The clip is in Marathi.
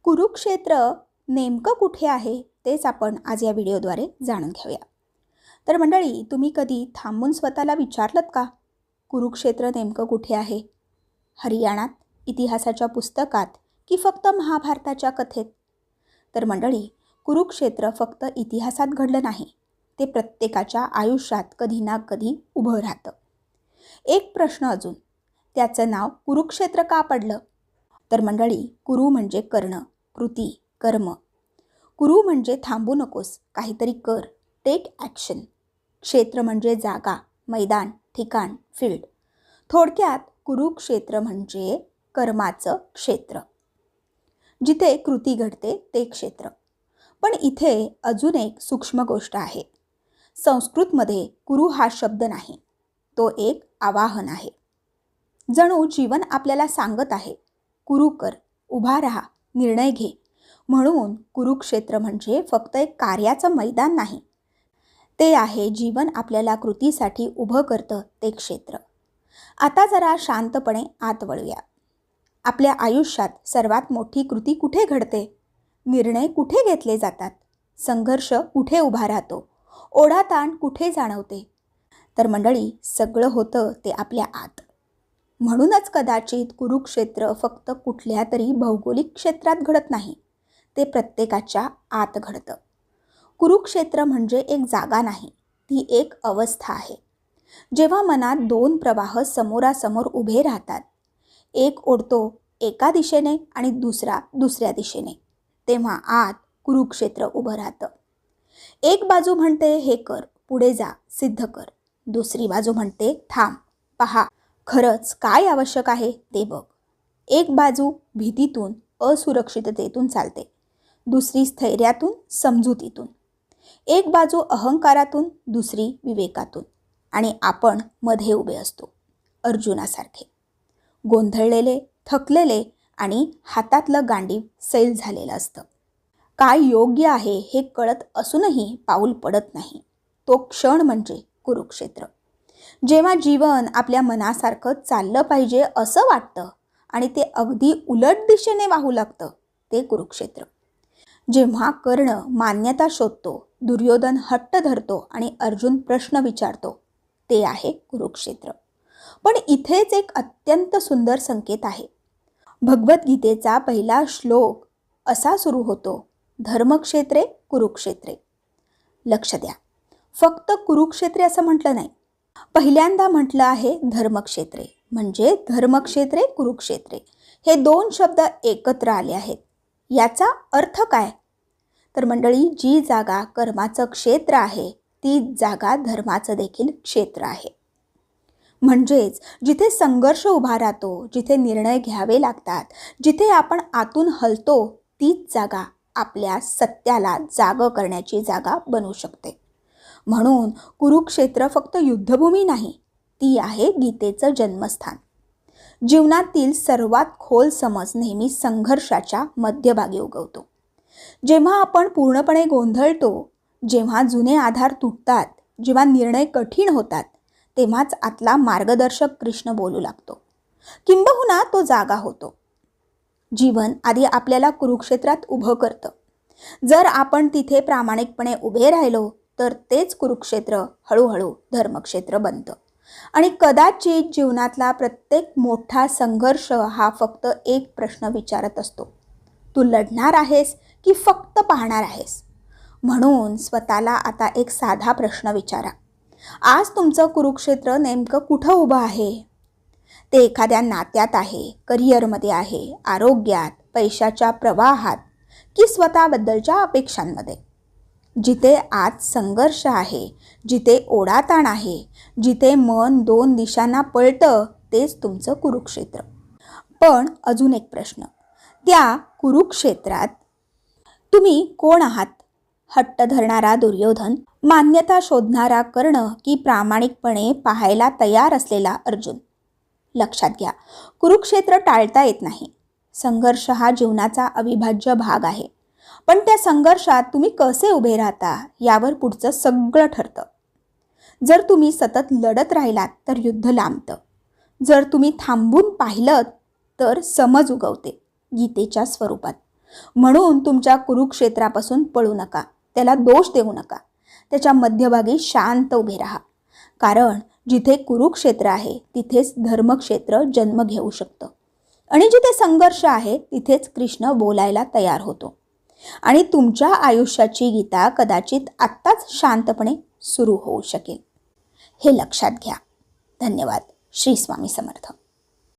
कुरुक्षेत्र नेमकं कुठे आहे तेच आपण आज या व्हिडिओद्वारे जाणून घेऊया. तर मंडळी, तुम्ही कधी थांबून स्वतःला विचारलंत का, कुरुक्षेत्र नेमकं कुठे आहे? हरियाणात, इतिहासाच्या पुस्तकात की फक्त महाभारताच्या कथेत? तर मंडळी, कुरुक्षेत्र फक्त इतिहासात घडलं नाही, ते प्रत्येकाच्या आयुष्यात कधी ना कधी उभं राहतं. एक प्रश्न अजून, त्याचं नाव कुरुक्षेत्र का पडलं? तर मंडळी, कुरु म्हणजे कर्ण, कृती, कर्म. कुरु म्हणजे थांबू नकोस, काहीतरी कर, टेक ॲक्शन. क्षेत्र म्हणजे जागा, मैदान, ठिकाण, फील्ड. थोडक्यात कुरुक्षेत्र म्हणजे कर्माचं क्षेत्र. जिथे कृती घडते ते क्षेत्र. पण इथे अजून एक सूक्ष्म गोष्ट आहे. संस्कृतमध्ये कुरु हा शब्द नाही, तो एक आवाहन आहे. जणू जीवन आपल्याला सांगत आहे, कुरु कर, उभा राहा, निर्णय घे. म्हणून कुरुक्षेत्र म्हणजे फक्त एक कार्याचं मैदान नाही, ते आहे जीवन आपल्याला कृतीसाठी उभं करतं ते क्षेत्र. आता जरा शांतपणे आत वळूया. आपल्या आयुष्यात सर्वात मोठी कृती कुठे घडते? निर्णय कुठे घेतले जातात? संघर्ष कुठे उभा राहतो? ओढाताण कुठे जाणवते? तर मंडळी, सगळं होतं ते आपल्या आत. म्हणूनच कदाचित कुरुक्षेत्र फक्त कुठल्या तरी भौगोलिक क्षेत्रात घडत नाही, ते प्रत्येकाच्या आत घडतं. कुरुक्षेत्र म्हणजे एक जागा नाही, ती एक अवस्था आहे. जेव्हा मनात दोन प्रवाह समोरासमोर उभे राहतात, एक ओढतो एका दिशेने आणि दुसरा दुसऱ्या दिशेने, तेव्हा आत कुरुक्षेत्र उभं राहतं. एक बाजू म्हणते हे कर, पुढे जा, सिद्ध कर. दुसरी बाजू म्हणते थांब, पहा, खरंच काय आवश्यक आहे ते बघ. एक बाजू भीतीतून, असुरक्षिततेतून चालते, दुसरी स्थैर्यातून, समजुतीतून. एक बाजू अहंकारातून, दुसरी विवेकातून. आणि आपण मध्ये उभे असतो, अर्जुनासारखे, गोंधळलेले, थकलेले आणि हातातलं गांडीव सैल झालेलं असतं. काय योग्य आहे हे कळत असूनही पाऊल पडत नाही. तो क्षण म्हणजे कुरुक्षेत्र. जेव्हा जीवन आपल्या मनासारखं चाललं पाहिजे असं वाटतं आणि ते अगदी उलट दिशेने वाहू लागतं, ते कुरुक्षेत्र. जेव्हा कर्ण मान्यता शोधतो, दुर्योधन हट्ट धरतो आणि अर्जुन प्रश्न विचारतो, ते आहे कुरुक्षेत्र. पण इथेच एक अत्यंत सुंदर संकेत आहे. भगवद्गीतेचा पहिला श्लोक असा सुरू होतो, धर्मक्षेत्रे कुरुक्षेत्रे. लक्ष द्या, फक्त कुरुक्षेत्रे असं म्हटलं नाही, पहिल्यांदा म्हटलं आहे धर्मक्षेत्रे. म्हणजे धर्मक्षेत्रे कुरुक्षेत्रे हे दोन शब्द एकत्र आले आहेत. याचा अर्थ काय? तर मंडळी, जी जागा कर्माचं क्षेत्र आहे, ती जागा धर्माचं देखील क्षेत्र आहे. म्हणजेच जिथे संघर्ष उभा राहतो, जिथे निर्णय घ्यावे लागतात, जिथे आपण आतून हलतो, तीच जागा आपल्या सत्याला जागं करण्याची जागा बनू शकते. म्हणून कुरुक्षेत्र फक्त युद्धभूमी नाही, ती आहे गीतेचं जन्मस्थान. जीवनातील सर्वात खोल समज नेहमी संघर्षाच्या मध्यभागी उगवतो. जेव्हा आपण पूर्णपणे गोंधळतो, जेव्हा जुने आधार तुटतात, जेव्हा निर्णय कठीण होतात, तेव्हाच आतला मार्गदर्शक कृष्ण बोलू लागतो, किंबहुना तो जागा होतो. जीवन आधी आपल्याला कुरुक्षेत्रात उभं करतं. जर आपण तिथे प्रामाणिकपणे उभे राहिलो, तर तेच कुरुक्षेत्र हळूहळू धर्मक्षेत्र बनतं. आणि कदाचित जीवनातला प्रत्येक मोठा संघर्ष हा फक्त एक प्रश्न विचारत असतो, तू लढणार आहेस की फक्त पाहणार आहेस? म्हणून स्वतःला आता एक साधा प्रश्न विचारा, आज तुमचं कुरुक्षेत्र नेमकं कुठं उभं आहे? ते एखाद्या नात्यात आहे, करिअरमध्ये आहे, आरोग्यात, पैशाच्या प्रवाहात की स्वतःबद्दलच्या अपेक्षांमध्ये? जिथे आत संघर्ष आहे, जिथे ओढाताण आहे, जिथे मन दोन दिशांना पळतं, तेच तुमचं कुरुक्षेत्र. पण अजून एक प्रश्न, त्या कुरुक्षेत्रात तुम्ही कोण आहात? हट्ट धरणारा दुर्योधन, मान्यता शोधणारा कर्ण की प्रामाणिकपणे पाहायला तयार असलेला अर्जुन? लक्षात घ्या, कुरुक्षेत्र टाळता येत नाही. संघर्ष हा जीवनाचा अविभाज्य भाग आहे. पण त्या संघर्षात तुम्ही कसे उभे राहता यावर पुढचं सगळं ठरतं. जर तुम्ही सतत लढत राहिलात तर युद्ध लांबतं. जर तुम्ही थांबून पाहिलं तर समज उगवते, गीतेच्या स्वरूपात. म्हणून तुमच्या कुरुक्षेत्रापासून पळू नका, त्याला दोष देऊ नका. त्याच्या मध्यभागी शांत उभे राहा. कारण जिथे कुरुक्षेत्र आहे तिथेच धर्मक्षेत्र जन्म घेऊ शकतं. आणि जिथे संघर्ष आहे तिथेच कृष्ण बोलायला तयार होतो. आणि तुमच्या आयुष्याची गीता कदाचित आत्ताच शांतपणे सुरू होऊ शकेल. हे लक्षात घ्या. धन्यवाद. श्री स्वामी समर्थ.